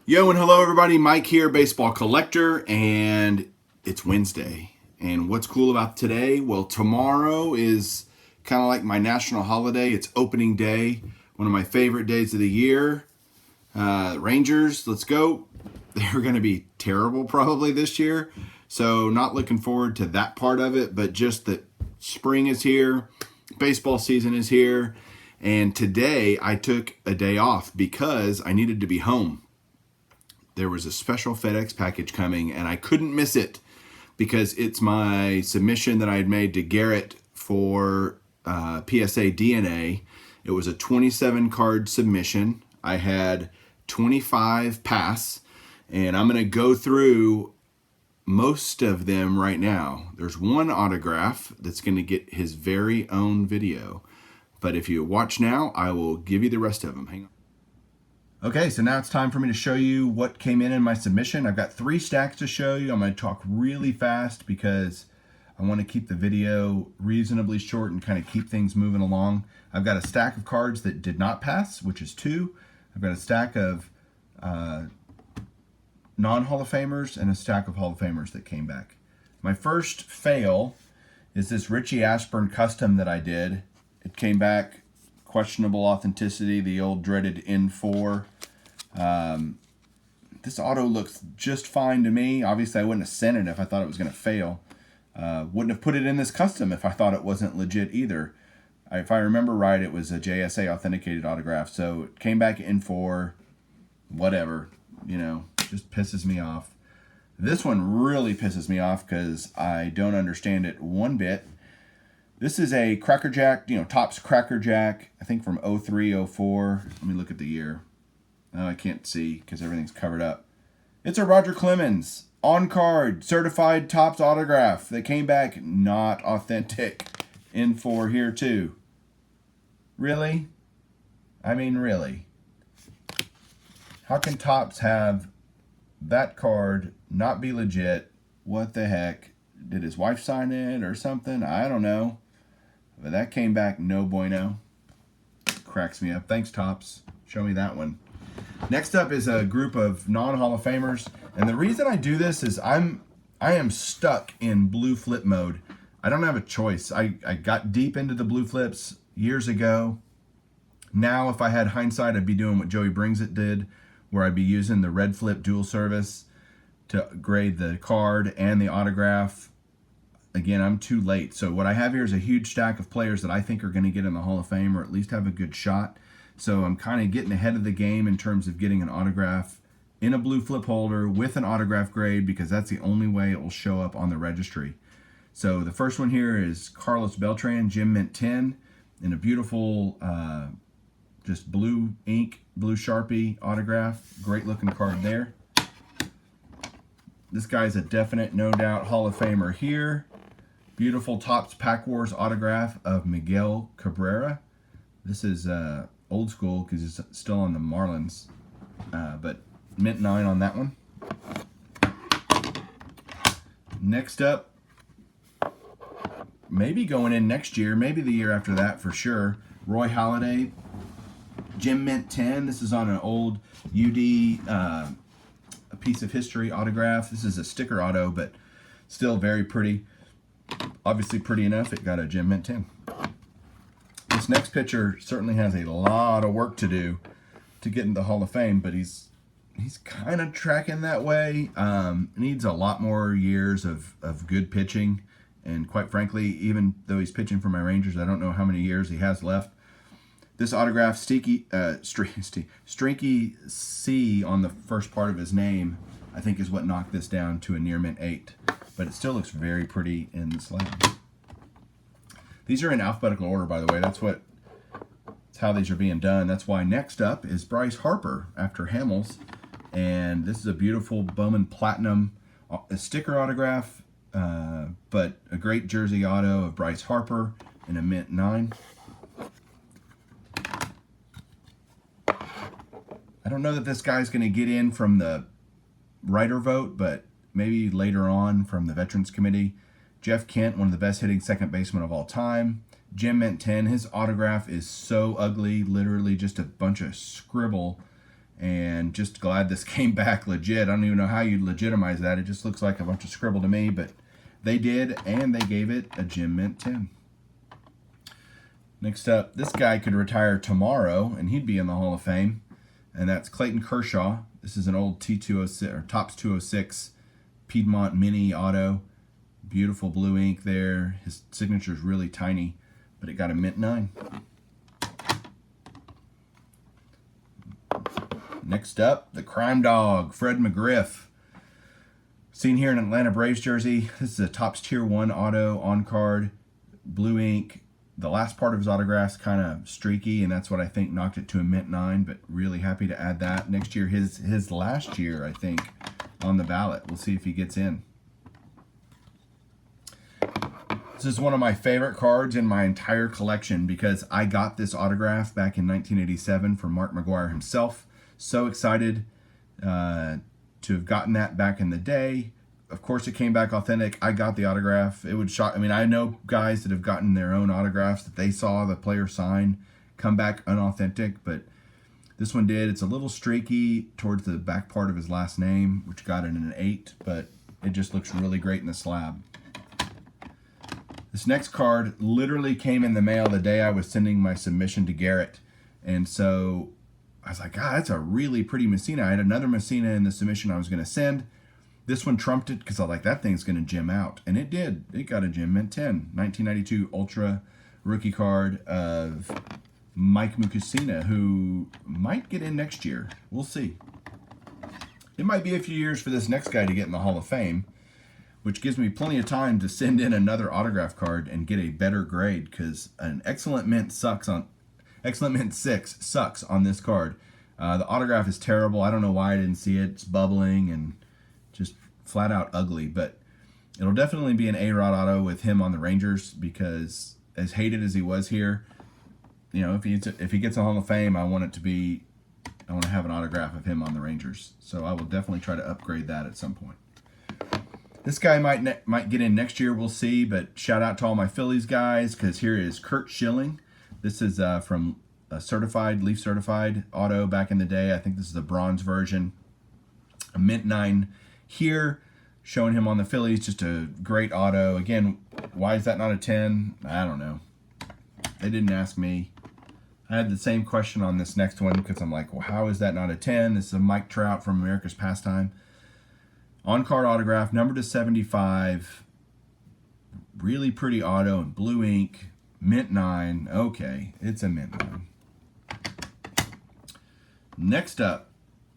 Yo and hello everybody, Mike here, baseball collector, and it's Wednesday. And what's cool about today? Well, tomorrow is kind of like my national holiday. It's opening day, one of my favorite days of the year. Rangers, let's go. They're going to be terrible probably this year, so not looking forward to that part of it, but just that spring is here, baseball season is here, and today I took a day off because I needed to be home. There was a special FedEx package coming and I couldn't miss it because it's my submission that I had made to Garrett for PSA DNA. It was a 27 card submission. I had 25 pass, and I'm going to go through most of them right now. There's one autograph that's going to get his very own video, but if you watch now, I will give you the rest of them. Hang on. Okay, so now it's time for me to show you what came in my submission. I've got 3 stacks to show you. I'm going to talk really fast because I want to keep the video reasonably short and kind of keep things moving along. I've got a stack of cards that did not pass, which is 2. I've got a stack of non-Hall of Famers and a stack of Hall of Famers that came back. My first fail is this Richie Ashburn custom that I did. It came back questionable authenticity, the old dreaded N4. This auto looks just fine to me. Obviously, I wouldn't have sent it if I thought it was going to fail. Wouldn't have put it in this custom if I thought it wasn't legit either. If I remember right, it was a JSA authenticated autograph. So it came back N4, whatever, just pisses me off. This one really pisses me off because I don't understand it one bit. This is a Cracker Jack, Topps Cracker Jack, I think from 03, 04. Let me look at the year. Oh, I can't see because everything's covered up. It's a Roger Clemens on card, certified Topps autograph that came back not authentic. N4 here too. Really? I mean, really? How can Topps have that card not be legit? What the heck? Did his wife sign it or something? I don't know. But that came back no bueno. Cracks me up. Thanks, Topps. Show me that one. Next up is a group of non-Hall of Famers. And the reason I do this is I am stuck in blue flip mode. I don't have a choice. I got deep into the blue flips years ago. Now, if I had hindsight, I'd be doing what Joey Brings It did, where I'd be using the red flip dual service to grade the card and the autograph. Again, I'm too late. So what I have here is a huge stack of players that I think are going to get in the Hall of Fame or at least have a good shot. So I'm kind of getting ahead of the game in terms of getting an autograph in a blue flip holder with an autograph grade because that's the only way it will show up on the registry. So the first one here is Carlos Beltran, Gem Mint 10, in a beautiful just blue ink, blue Sharpie autograph. Great looking card there. This guy's a definite, no doubt Hall of Famer here. Beautiful Topps Pack Wars autograph of Miguel Cabrera. This is old school because he's still on the Marlins, but mint 9 on that one. Next up, maybe going in next year, maybe the year after that for sure, Roy Halladay, Gem Mint 10. This is on an old UD, a piece of history autograph. This is a sticker auto, but still very pretty. Obviously pretty enough, it got a Gem Mint 10. This next pitcher certainly has a lot of work to do to get into the Hall of Fame, but he's kind of tracking that way. Needs a lot more years of good pitching, and quite frankly, even though he's pitching for my Rangers, I don't know how many years he has left. This autograph, Strinky C on the first part of his name, I think is what knocked this down to a near mint 8. But it still looks very pretty in the slab. These are in alphabetical order, by the way. That's how these are being done. That's why next up is Bryce Harper after Hamels. And this is a beautiful Bowman Platinum, a sticker autograph, but a great jersey auto of Bryce Harper in a mint 9. I don't know that this guy's going to get in from the writer vote, but maybe later on from the Veterans Committee. Jeff Kent, one of the best hitting second basemen of all time. Gem Mint 10, his autograph is so ugly, literally just a bunch of scribble And just glad this came back legit. I don't even know how you legitimize that. It just looks like a bunch of scribble to me, but they did, and they gave it a Gem Mint 10. Next up, this guy could retire tomorrow, and he'd be in the Hall of Fame, and that's Clayton Kershaw. This is an old T206 or Topps 206 Piedmont Mini auto. Beautiful blue ink there. His signature is really tiny, but it got a Mint 9. Next up, the Crime Dog, Fred McGriff. Seen here in an Atlanta Braves jersey. This is a Topps Tier 1 auto on card. Blue ink. The last part of his autograph's kind of streaky, and that's what I think knocked it to a Mint 9, but really happy to add that. Next year, his last year, I think, on the ballot. We'll see if he gets in. This is one of my favorite cards in my entire collection because I got this autograph back in 1987 from Mark McGwire himself. So excited to have gotten that back in the day. Of course, it came back authentic. I got the autograph. It would shock. I mean, I know guys that have gotten their own autographs that they saw the player sign come back unauthentic, but this one did. It's a little streaky towards the back part of his last name, which got it in an 8, but it just looks really great in the slab. This next card literally came in the mail the day I was sending my submission to Garrett, and so I was like, God, that's a really pretty Messina. I had another Messina in the submission I was going to send. This one trumped it because I was like, that thing's going to gem out. And it did. It got a Gem Mint 10. 1992 Ultra rookie card of Mike Mucusina, who might get in next year. We'll see. It might be a few years for this next guy to get in the Hall of Fame, which gives me plenty of time to send in another autograph card and get a better grade because an Excellent Mint 6 sucks on this card. The autograph is terrible. I don't know why I didn't see it. It's bubbling and just flat out ugly, but it'll definitely be an A-Rod auto with him on the Rangers because as hated as he was here, you know, if he gets a Hall of Fame, I want to have an autograph of him on the Rangers. So I will definitely try to upgrade that at some point. This guy might get in next year. We'll see, but shout out to all my Phillies guys because here is Kurt Schilling. This is from a Leaf certified auto back in the day. I think this is a bronze version. A Mint 9 here, showing him on the Phillies. Just a great auto. Again, why is that not a 10? I don't know. They didn't ask me. I had the same question on this next one because I'm like, well, how is that not a 10? This is a Mike Trout from America's Pastime. On-card autograph, number to 75. Really pretty auto in blue ink. Mint 9. Okay, it's a Mint 9. Next up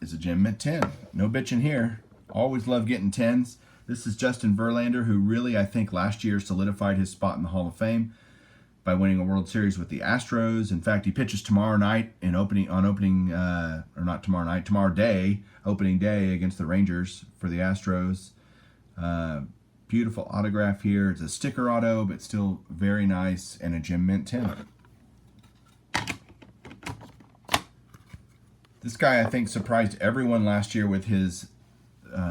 is a Gem Mint 10. No bitching here. Always love getting 10s. This is Justin Verlander, who really, I think, last year solidified his spot in the Hall of Fame by winning a World Series with the Astros. In fact, he pitches tomorrow night tomorrow day, opening day against the Rangers for the Astros. Beautiful autograph here. It's a sticker auto, but still very nice, and a Gem Mint 10. This guy, I think, surprised everyone last year with his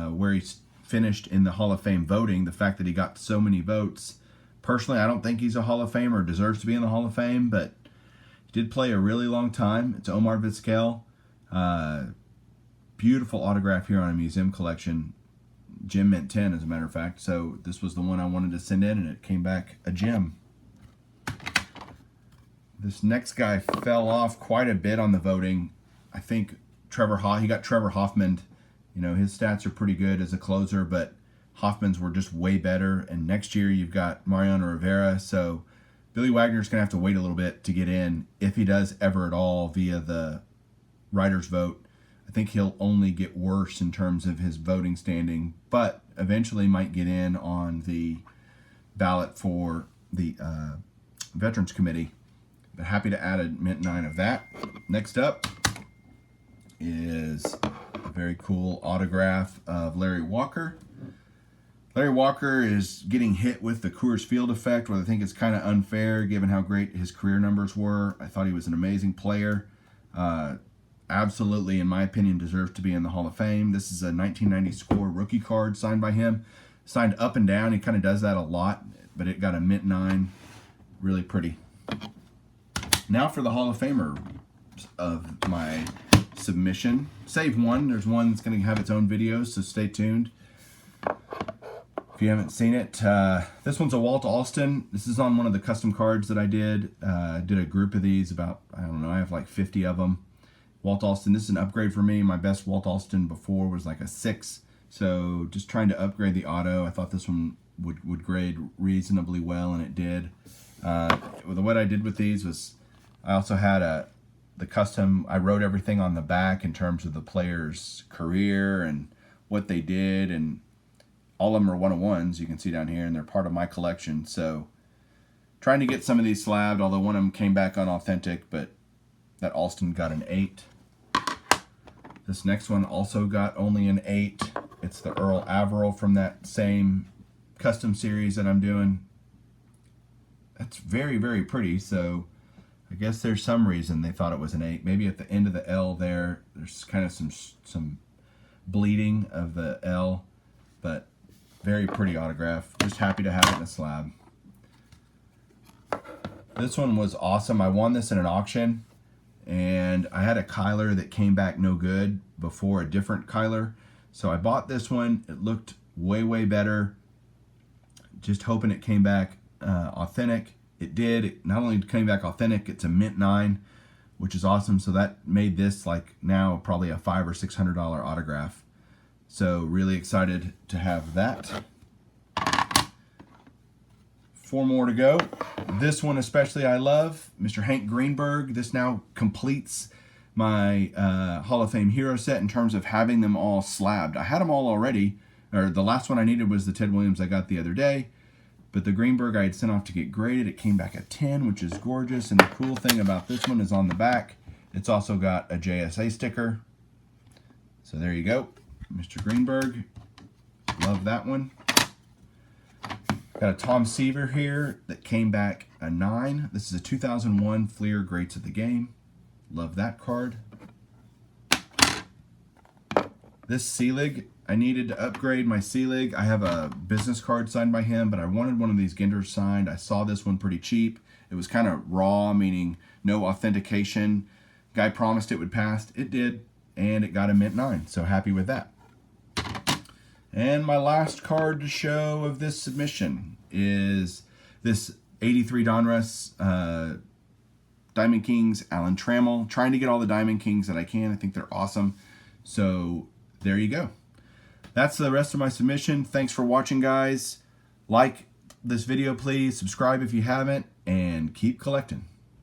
where he finished in the Hall of Fame voting. The fact that he got so many votes. Personally, I don't think he's a Hall of Famer or deserves to be in the Hall of Fame, but he did play a really long time. It's Omar Vizquel. Beautiful autograph here on a museum collection. Gem Mint 10, as a matter of fact. So this was the one I wanted to send in, and it came back a gem. This next guy fell off quite a bit on the voting. I think he got Trevor Hoffman. You know, his stats are pretty good as a closer, but Hoffman's were just way better. And next year you've got Mariano Rivera. So Billy Wagner's going to have to wait a little bit to get in, if he does ever at all, via the writer's vote. I think he'll only get worse in terms of his voting standing, but eventually might get in on the ballot for the Veterans Committee. But happy to add a Mint 9 of that. Next up is a very cool autograph of Larry Walker. Larry Walker is getting hit with the Coors Field effect, where I think it's kind of unfair given how great his career numbers were. I thought he was an amazing player. Absolutely, in my opinion, deserves to be in the Hall of Fame. This is a 1990 score rookie card signed by him. Signed up and down. He kind of does that a lot, but it got a Mint 9. Really pretty. Now for the Hall of Famer of my submission. Save one. There's one that's going to have its own video, so stay tuned if you haven't seen it. This one's a Walt Alston. This is on one of the custom cards that I did. Did a group of these, about, I don't know, I have like 50 of them. Walt Alston, this is an upgrade for me. My best Walt Alston before was like a 6. So just trying to upgrade the auto. I thought this one would grade reasonably well, and it did. What I did with these was I also had the custom, I wrote everything on the back in terms of the player's career and what they did, and all of them are 101s, you can see down here, and they're part of my collection. So trying to get some of these slabbed, although one of them came back unauthentic, but that Alston got an 8. This next one also got only an 8. It's the Earl Averill from that same custom series that I'm doing. That's very, very pretty, so I guess there's some reason they thought it was an 8. Maybe at the end of the L there's kind of some bleeding of the L, but very pretty autograph. Just happy to have it in a slab. This one was awesome. I won this in an auction, and I had a Kyler that came back no good before a different Kyler. So I bought this one. It looked way, way better. Just hoping it came back authentic. It did. It not only came back authentic, it's a mint 9, which is awesome. So that made this like now probably a $500 or $600 autograph. So really excited to have that. 4 more to go. This one especially I love, Mr. Hank Greenberg. This now completes my Hall of Fame hero set in terms of having them all slabbed. I had them all already, or the last one I needed was the Ted Williams I got the other day. But the Greenberg I had sent off to get graded. It came back a 10, which is gorgeous. And the cool thing about this one is on the back, it's also got a JSA sticker. So there you go, Mr. Greenberg. Love that one. Got a Tom Seaver here that came back a 9. This is a 2001 Fleer Greats of the Game. Love that card. This Selig, I needed to upgrade my Selig. I have a business card signed by him, but I wanted one of these Ginders signed. I saw this one pretty cheap. It was kind of raw, meaning no authentication. Guy promised it would pass. It did, and it got a mint 9, so happy with that. And my last card to show of this submission is this 83 Donruss Diamond Kings Alan Trammell. Trying to get all the Diamond Kings that I can. I think they're awesome. So there you go. That's the rest of my submission. Thanks for watching, guys. Like this video, please. Subscribe if you haven't, and keep collecting.